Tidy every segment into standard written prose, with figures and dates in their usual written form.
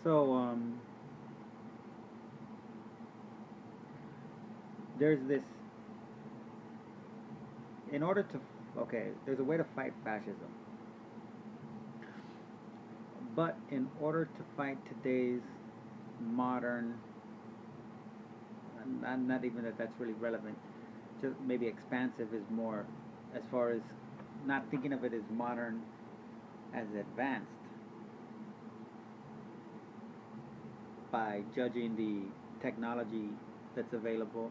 So there's this. In order to, okay, there's a way to fight fascism, but in order to fight today's modern, not even that that's really relevant, just maybe expansive is more, as far as not thinking of it as modern as advanced by judging the technology that's available,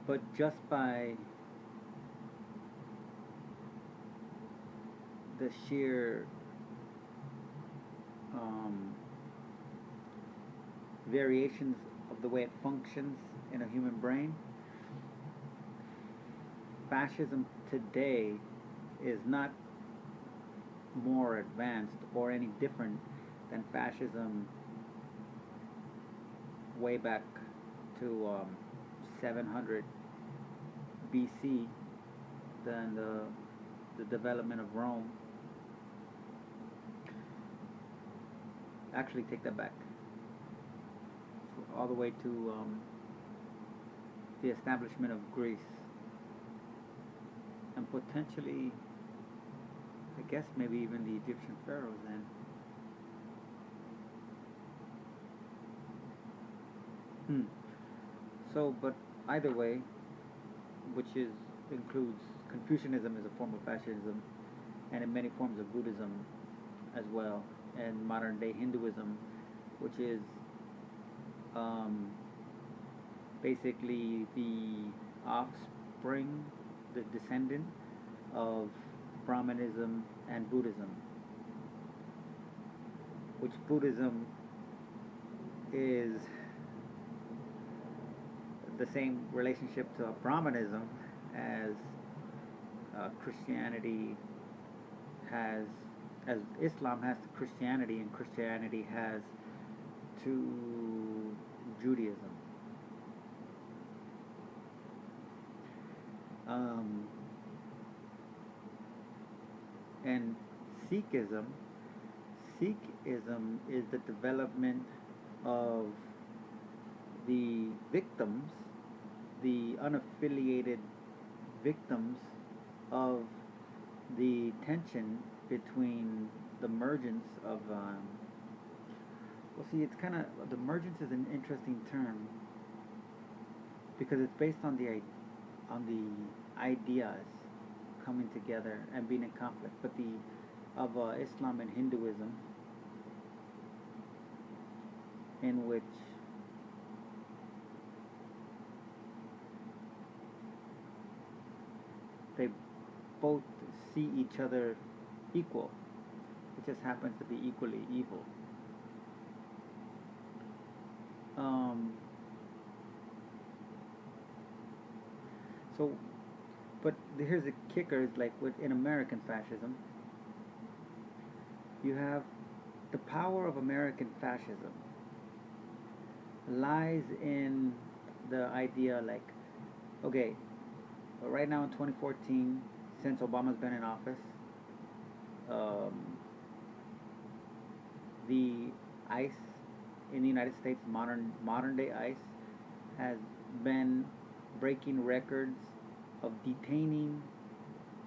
but just by the sheer um, variations of the way it functions in a human brain. Fascism today is not more advanced or any different than fascism way back to 700 BC, than the development of Rome. Actually, take that back. All the way to the establishment of Greece, and potentially, I guess, maybe even the Egyptian pharaohs then. Hmm. So, but either way, which is includes Confucianism as a form of fascism, and in many forms of Buddhism as well, and modern day Hinduism, which is um, basically the offspring, the descendant of Brahmanism and Buddhism, which Buddhism is the same relationship to Brahmanism as Christianity has, as Islam has to Christianity, and Christianity has to Judaism. Um, and Sikhism, Sikhism is the development of the victims, the unaffiliated victims of the tension between the mergence of well, see, it's kind of, the mergence is an interesting term because it's based on the ideas coming together and being in conflict, but the of Islam and Hinduism, in which they both see each other equal. It just happens to be equally evil. Um, so, but here's the kicker: is like with in American fascism, you have the power of American fascism lies in the idea, like, okay, right now in 2014, since Obama's been in office, um, the ICE in the United States, modern day ICE, has been breaking records of detaining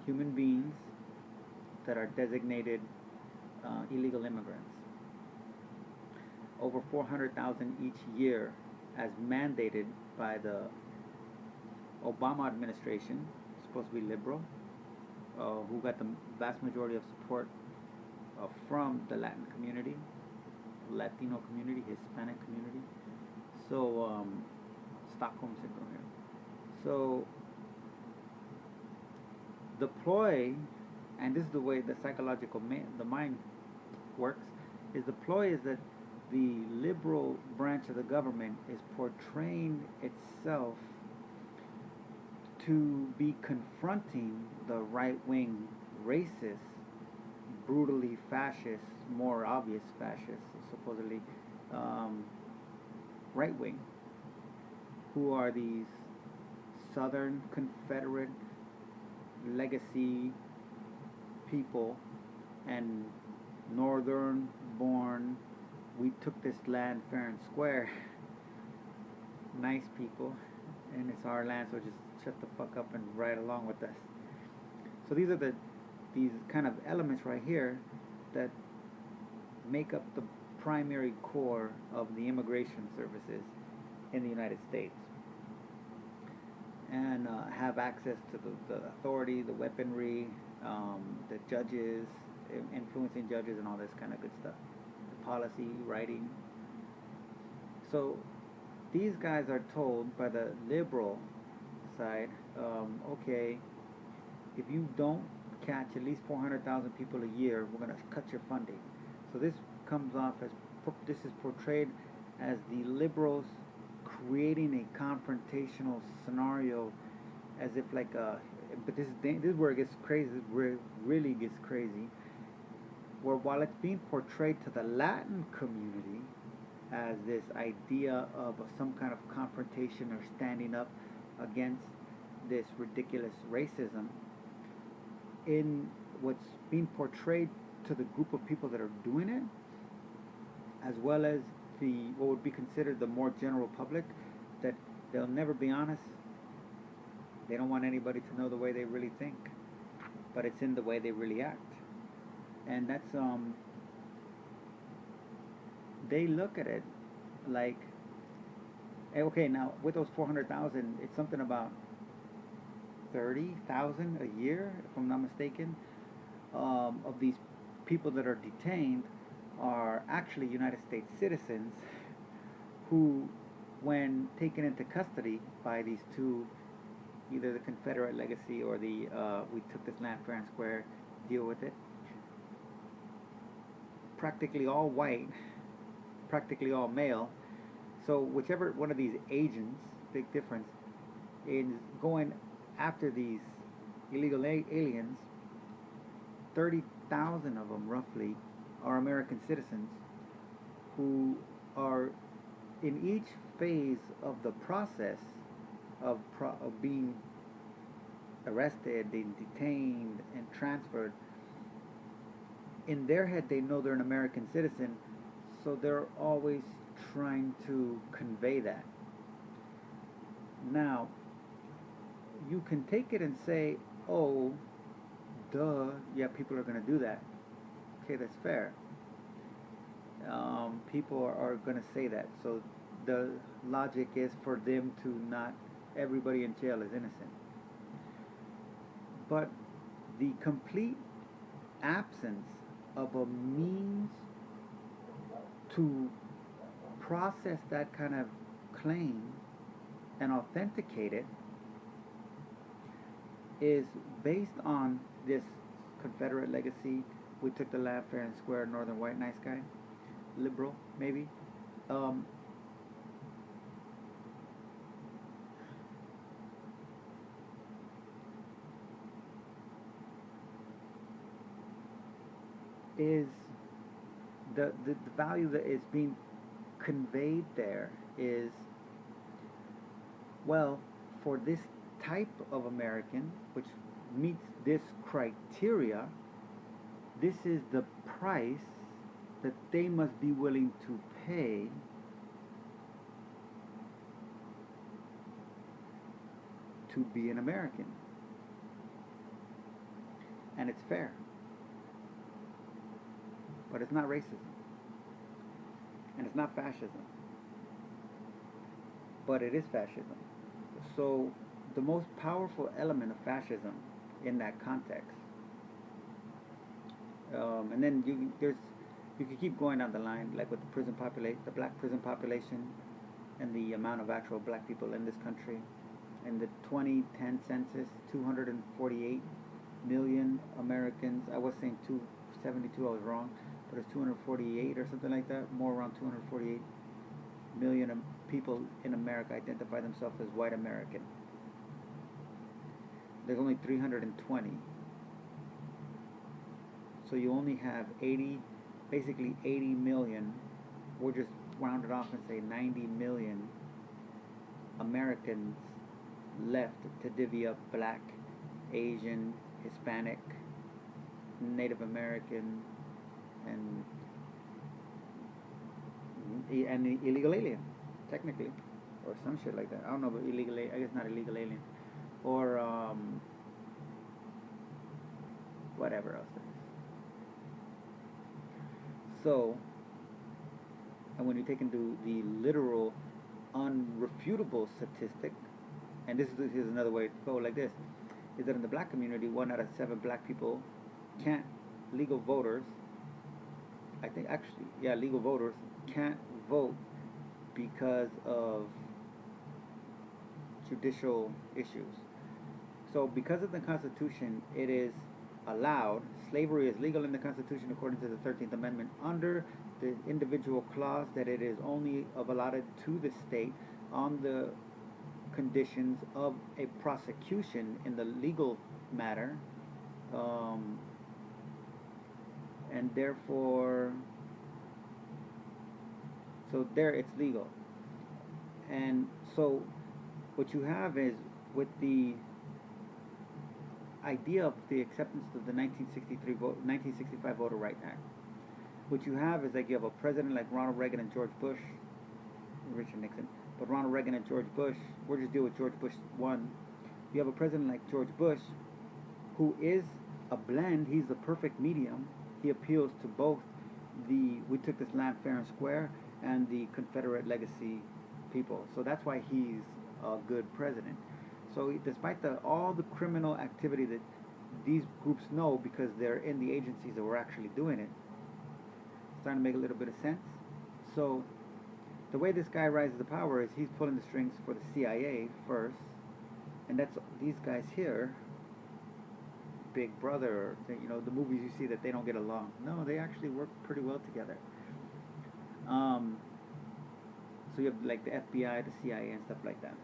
human beings that are designated illegal immigrants. Over 400,000 each year, as mandated by the Obama administration, supposed to be liberal, who got the vast majority of support from the Latin community, Latino community, Hispanic community. So, Stockholm syndrome here. So, the ploy, and this is the way the the mind works, is the ploy is that the liberal branch of the government is portraying itself to be confronting the right wing racist, brutally fascist, more obvious fascist, supposedly um, right wing, who are these Southern Confederate legacy people and Northern born we took this land fair and square. Nice people, and it's our land, so just shut the fuck up and ride along with us. So these are these kind of elements right here that make up the primary core of the immigration services in the United States, and have access to the authority, the weaponry, the judges, influencing judges, and all this kind of good stuff. The policy writing. So these guys are told by the liberal side, okay, if you don't catch at least 400,000 people a year, we're going to cut your funding. So this comes off as, this is portrayed as the liberals creating a confrontational scenario, as if like but this is where it gets crazy, where it really gets crazy, where while it's being portrayed to the Latin community as this idea of some kind of confrontation or standing up against this ridiculous racism, in what's being portrayed to the group of people that are doing it, as well as the what would be considered the more general public, that they'll never be honest. They don't want anybody to know the way they really think, but it's in the way they really act. And that's they look at it like, okay, now with those 400,000, it's something about 30,000 a year, if I'm not mistaken, of these people that are detained are actually United States citizens who, when taken into custody by these two, either the Confederate legacy or the we took this land fair and square, deal with it, practically all white, practically all male. So whichever one of these agents, big difference, is going after these illegal aliens, 30,000 of them roughly are American citizens who are in each phase of the process of being arrested, being detained, and transferred. In their head, they know they're an American citizen, so they're always trying to convey that. Now, you can take it and say, oh, duh, yeah, people are going to do that. Okay, that's fair. People are going to say that. So the logic is for them to not, everybody in jail is innocent. But the complete absence of a means to process that kind of claim and authenticate it is based on this Confederate legacy. We took the land fair and square, northern white, nice guy, liberal maybe. Is the value that is being conveyed there is, well, for this type of American, which meets this criteria, this is the price that they must be willing to pay to be an American. And it's fair. But it's not racism. And it's not fascism. But it is fascism. So the most powerful element of fascism in that context, and then you can keep going down the line, like with the prison population, the black prison population, and the amount of actual black people in this country. In the 2010 census, 248 million Americans. I was saying 272, I was wrong, but it's 248 or something like that, more around 248 million people in America identify themselves as white American. There's only 320. So you only have 80, basically 80 million, we'll just round it off and say 90 million Americans left to divvy up black, Asian, Hispanic, Native American, and and illegal alien, technically, or some shit like that. I don't know, but illegal. I guess not illegal alien, or whatever else there is. So, and when you take into the literal, unrefutable statistic, and this is another way to go like this, is that in the black community, 1 out of 7 black people can't, legal voters, I think actually, yeah, legal voters can't vote because of judicial issues. So, because of the Constitution, it is allowed, slavery is legal in the Constitution according to the 13th Amendment, under the individual clause that it is only allotted to the state on the conditions of a prosecution in the legal matter, um, and therefore, so there it's legal. And so, what you have is, with the idea of the acceptance of the 1965 Voter Right Act, what you have is, like, you have a president like Ronald Reagan and George Bush, Richard Nixon, but Ronald Reagan and George Bush, we'll just deal with George Bush 1. You have a president like George Bush who is a blend, he's the perfect medium. He appeals to both the we took this land fair and square and the Confederate legacy people. So that's why he's a good president. So despite all the criminal activity that these groups know because they're in the agencies that were actually doing it, it's starting to make a little bit of sense. So the way this guy rises to power is he's pulling the strings for the CIA first, and that's these guys here, Big Brother, the movies you see that they don't get along. No, they actually work pretty well together. So you have like the FBI, the CIA, and stuff like that.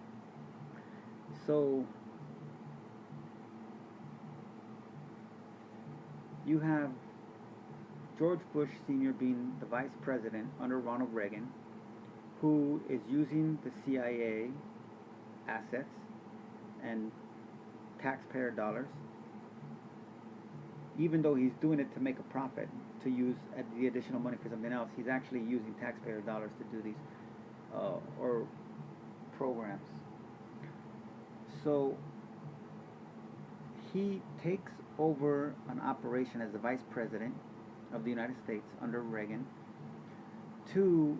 So you have George Bush Sr. being the vice president under Ronald Reagan, who is using the CIA assets and taxpayer dollars, even though he's doing it to make a profit, to use the additional money for something else. He's actually using taxpayer dollars to do these or programs. So he takes over an operation as the vice president of the United States under Reagan to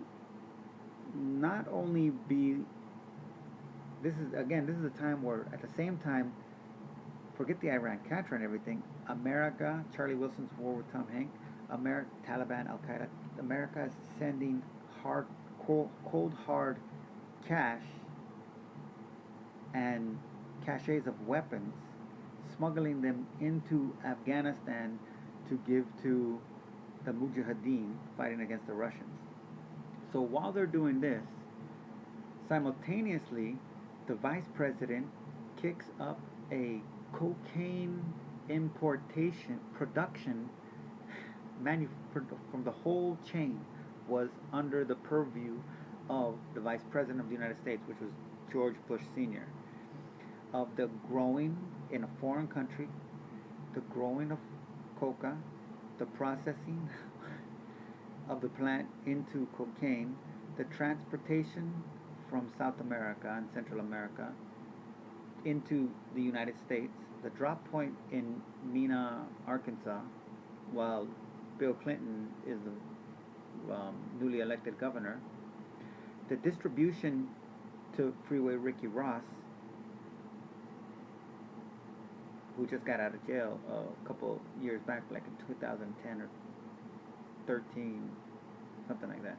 not only be, this is a time where at the same time, forget the Iran-Contra and everything, America, Charlie Wilson's war with Tom Hanks, Taliban, Al-Qaeda, America is sending cold hard cash and caches of weapons, smuggling them into Afghanistan to give to the Mujahideen fighting against the Russians. So while they're doing this, simultaneously, the vice president kicks up a cocaine importation, production, from the whole chain was under the purview of the vice president of the United States, which was George Bush Sr., of the growing in a foreign country, the growing of coca, the processing of the plant into cocaine, the transportation from South America and Central America into the United States, the drop point in Mena, Arkansas, while Bill Clinton is the newly elected governor, the distribution to Freeway Ricky Ross, who just got out of jail a couple years back, like in 2010 or 13, something like that,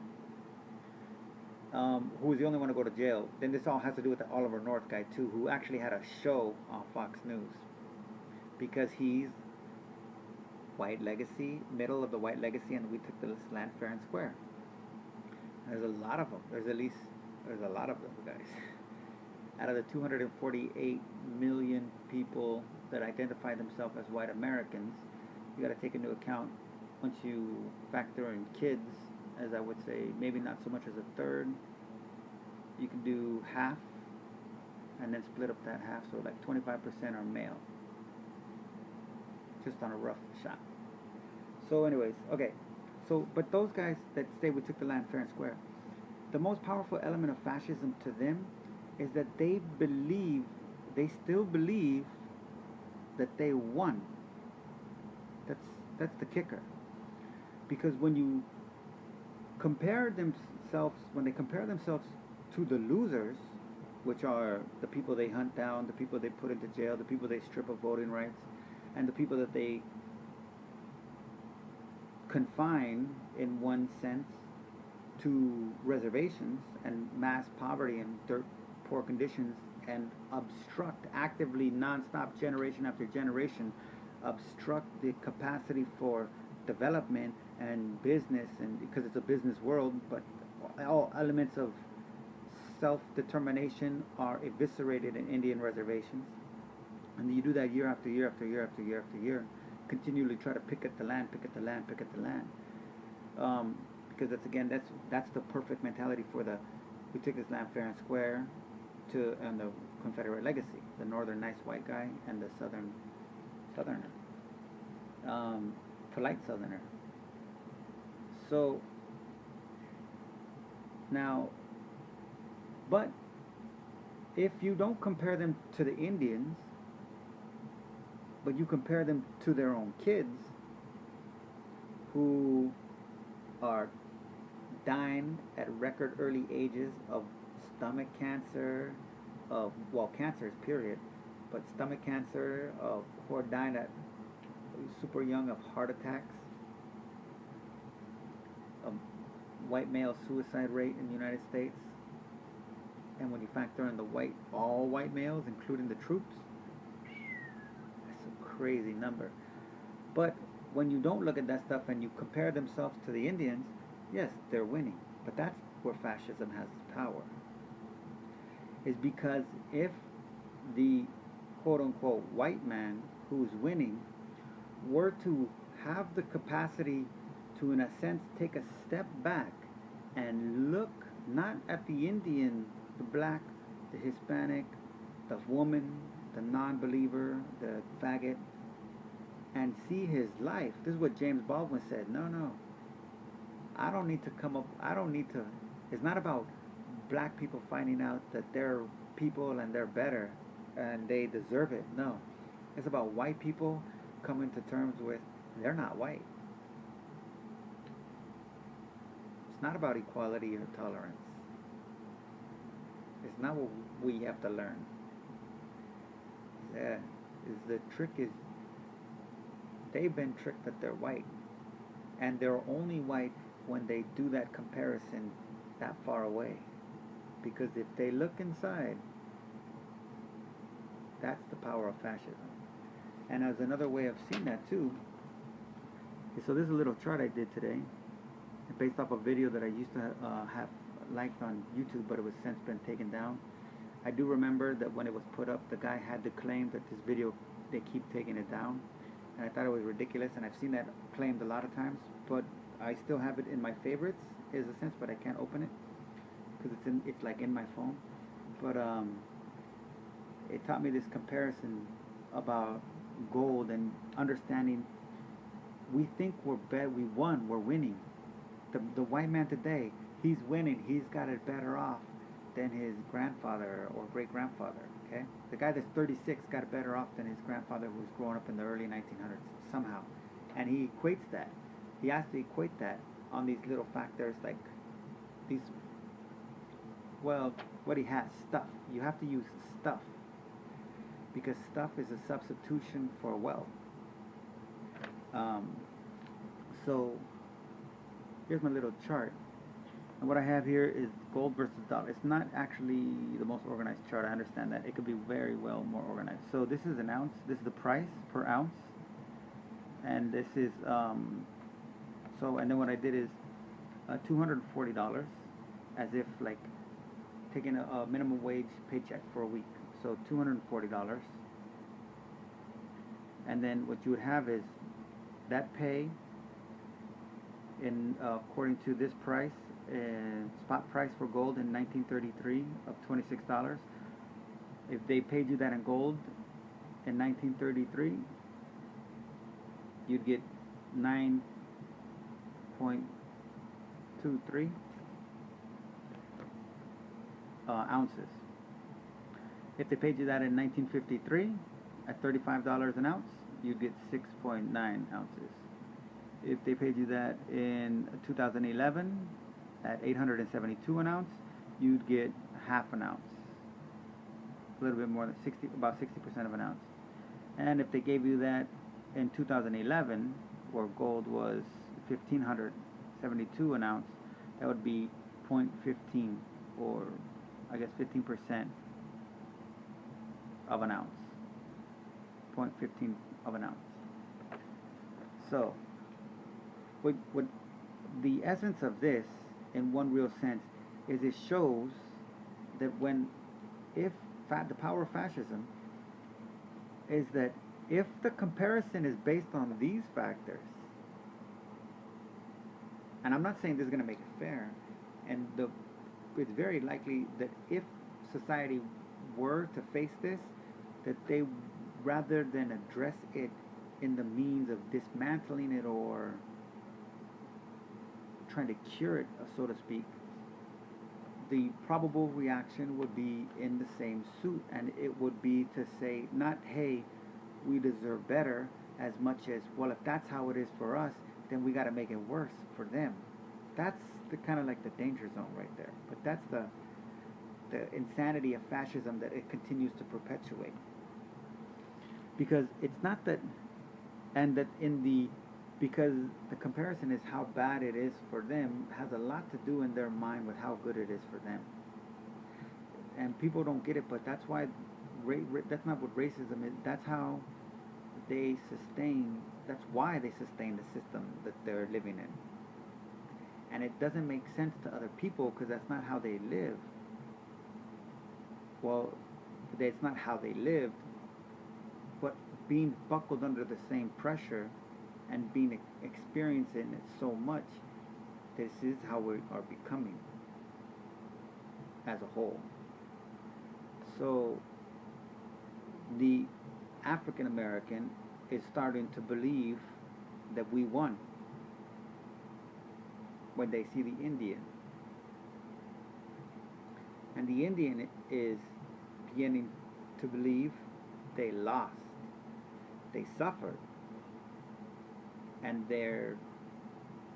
who was the only one to go to jail. Then this all has to do with the Oliver North guy too, who actually had a show on Fox News, because he's white legacy, middle of the white legacy, and we took the land fair and square. There's a lot of them. There's a lot of them, guys. Out of the 248 million people that identify themselves as white Americans, you got to take into account, once you factor in kids, as I would say, maybe not so much as a third, you can do half, and then split up that half, so like 25% are male, just on a rough shot. So anyways, okay, so, but those guys that say we took the land fair and square, the most powerful element of fascism to them is that they still believe that they won. That's that's the kicker. Because when they compare themselves to the losers, which are the people they hunt down, the people they put into jail, the people they strip of voting rights, and the people that they confine, in one sense, to reservations and mass poverty and dirt poor conditions, and obstruct actively, nonstop, generation after generation, obstruct the capacity for development and business, and because it's a business world, but all elements of self-determination are eviscerated in Indian reservations. And you do that year after year after year after year after year, continually try to pick at the land, pick at the land, pick at the land. Because that's the perfect mentality for the we took this land fair and square to and the Confederate legacy, the northern nice white guy and the southern southerner, polite southerner. So now, but if you don't compare them to the Indians, but you compare them to their own kids who are dying at record early ages of stomach cancer, of, well, cancers, period, but stomach cancer, who are dying at super young of heart attacks, a white male suicide rate in the United States, and when you factor in all white males, including the troops, that's a crazy number. But when you don't look at that stuff and you compare themselves to the Indians, yes, they're winning. But that's where fascism has its power. Is because if the quote-unquote white man who's winning were to have the capacity to, in a sense, take a step back and look not at the Indian, the black, the Hispanic, the woman, the non-believer, the faggot, and see his life. This is what James Baldwin said. No, I don't need to, it's not about black people finding out that they're people and they're better and they deserve it. No. It's about white people coming to terms with they're not white. It's not about equality or tolerance. It's not what we have to learn. Yeah, the trick is they've been tricked that they're white, and they're only white when they do that comparison that far away. Because if they look inside, that's the power of fascism. And as another way of seeing that too, so this is a little chart I did today, based off a video that I used to have liked on YouTube, but it was since been taken down. I do remember that when it was put up, the guy had to claim that this video, they keep taking it down, and I thought it was ridiculous, and I've seen that claimed a lot of times, but I still have it in my favorites, is a sense, but I can't open it because it's like in my phone. But it taught me this comparison about gold and understanding. We think we won, we're winning. The white man today, he's winning. He's got it better off than his grandfather or great grandfather. Okay, the guy that's 36 got it better off than his grandfather who was growing up in the early 1900s somehow, and he equates that. He has to equate that on these little factors like these. Well, what he has, stuff. You have to use stuff because stuff is a substitution for wealth. So here's my little chart. And what I have here is gold versus dollar. It's not actually the most organized chart. I understand that. It could be very well more organized. So this is an ounce. This is the price per ounce. And this is, and then what I did is $240, as if like taking a minimum wage paycheck for a week. So $240. And then what you would have is that pay in according to this price, spot price for gold in 1933 of $26. If they paid you that in gold in 1933, you'd get 9.23. ounces. If they paid you that in 1953 at $35 an ounce, you'd get 6.9 ounces. If they paid you that in 2011 at 872 an ounce, you'd get half an ounce, a little bit more than 60, about 60% of an ounce. And if they gave you that in 2011, where gold was 1572 an ounce, that would be 0.15, or I guess 15% of an ounce. 0.15 of an ounce. So, what the essence of this, in one real sense, is it shows that the power of fascism is that if the comparison is based on these factors, and I'm not saying this is going to make it fair, and it's very likely that if society were to face this, that they, rather than address it in the means of dismantling it or trying to cure it, so to speak, the probable reaction would be in the same suit, and it would be to say, not, hey, we deserve better, as much as, well, if that's how it is for us, then we got to make it worse for them. That's the kind of like the danger zone right there. But that's the insanity of fascism, that it continues to perpetuate. Because it's not that, and that because the comparison is how bad it is for them, has a lot to do in their mind with how good it is for them. And people don't get it, but that's why that's not what racism is. That's how they sustain, that's why they sustain the system that they're living in. And it doesn't make sense to other people because that's not how they live. Well, it's not how they lived, but being buckled under the same pressure and being experiencing it so much, this is how we are becoming as a whole. So the African American is starting to believe that we won when they see the Indian. And the Indian is beginning to believe they lost. They suffered. And their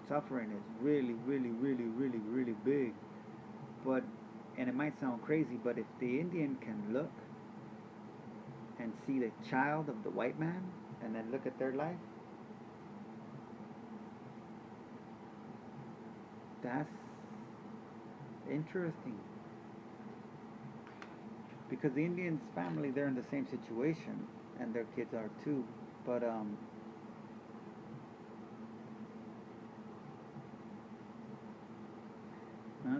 suffering is really, really, really, really, really big. But, and it might sound crazy, but if the Indian can look and see the child of the white man and then look at their life, that's interesting. Because the Indians' family, they're in the same situation, and their kids are too. But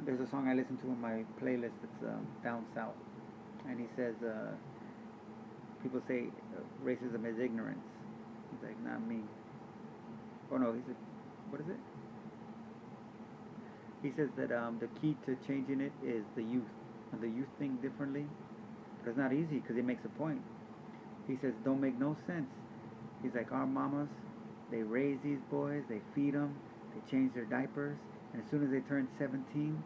there's a song I listen to in my playlist that's Down South, and he says, people say racism is ignorance. He's like, not me. Oh no, he said, what is it? He says that the key to changing it is the youth. And the youth think differently. But it's not easy because he makes a point. He says, don't make no sense. He's like, our mamas, they raise these boys, they feed them, they change their diapers, and as soon as they turn 17,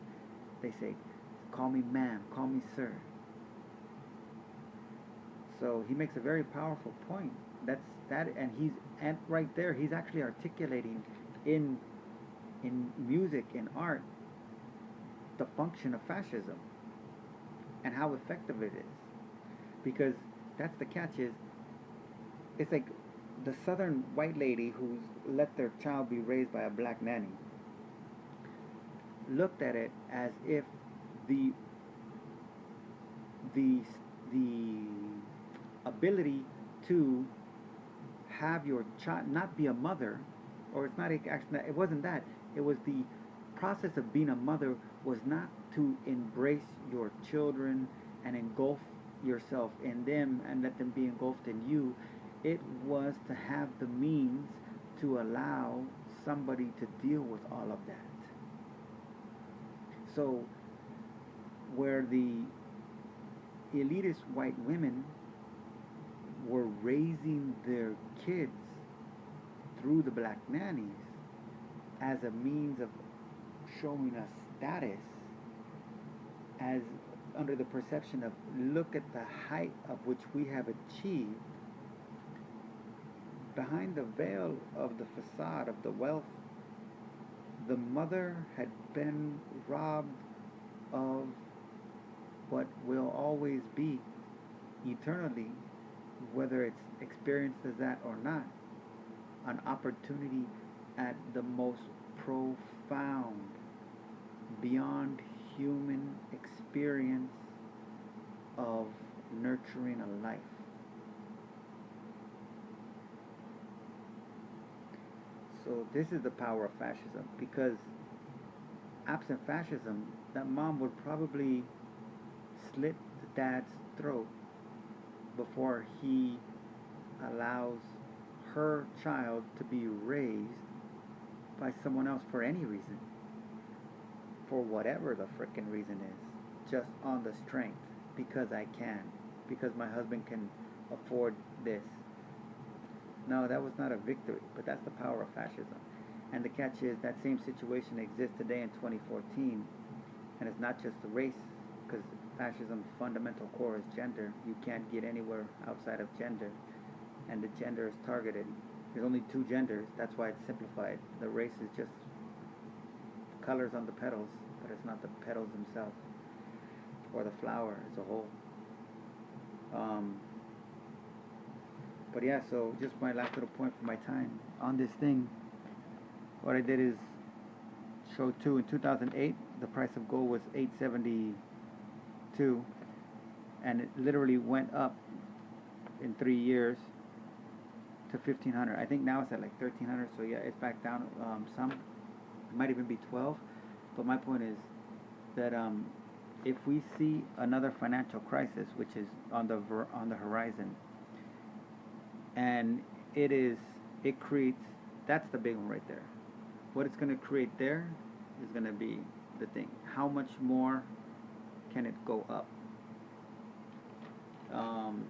they say, call me ma'am, call me sir. So he makes a very powerful point. And right there, he's actually articulating in music, in art, the function of fascism and how effective it is. Because that's the catch, is it's like the southern white lady who's let their child be raised by a black nanny looked at it as if the ability to have your child not be a mother, or it's not actually, it wasn't that, it was the process of being a mother was not to embrace your children and engulf yourself in them and let them be engulfed in you. It was to have the means to allow somebody to deal with all of that. So where the elitist white women were raising their kids through the black nannies as a means of showing a status, as under the perception of look at the height of which we have achieved, behind the veil of the facade of the wealth, the mother had been robbed of what will always be eternally, whether it's experienced as that or not, an opportunity at the most profound, beyond human experience of nurturing a life. So this is the power of fascism, because absent fascism, that mom would probably slit the dad's throat before he allows her child to be raised by someone else for any reason, for whatever the frickin' reason is, just on the strength, because I can, because my husband can afford this. No, that was not a victory, but that's the power of fascism. And the catch is that same situation exists today in 2014, and it's not just the race, because fascism's fundamental core is gender. You can't get anywhere outside of gender, and the gender is targeted. There's only two genders, that's why it's simplified. The race is just colors on the petals, but it's not the petals themselves, or the flower as a whole. Um, but yeah, so just my last little point for my time on this thing. What I did is show two. In 2008, the price of gold was $872, and it literally went up in 3 years to 1,500. I think now it's at like 1,300. So yeah, it's back down some. It might even be 12. But my point is that if we see another financial crisis, which is on the horizon, and it creates, that's the big one right there. What it's going to create there is going to be the thing. How much more can it go up? Um,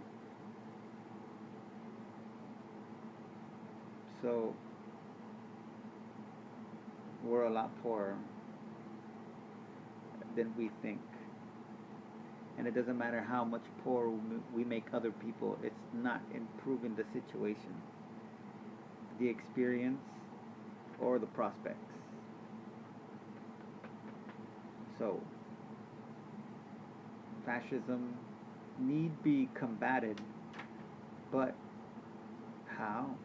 so we're a lot poorer than we think. And it doesn't matter how much poorer we make other people, it's not improving the situation, the experience, or the prospects. So, fascism need be combated, but how?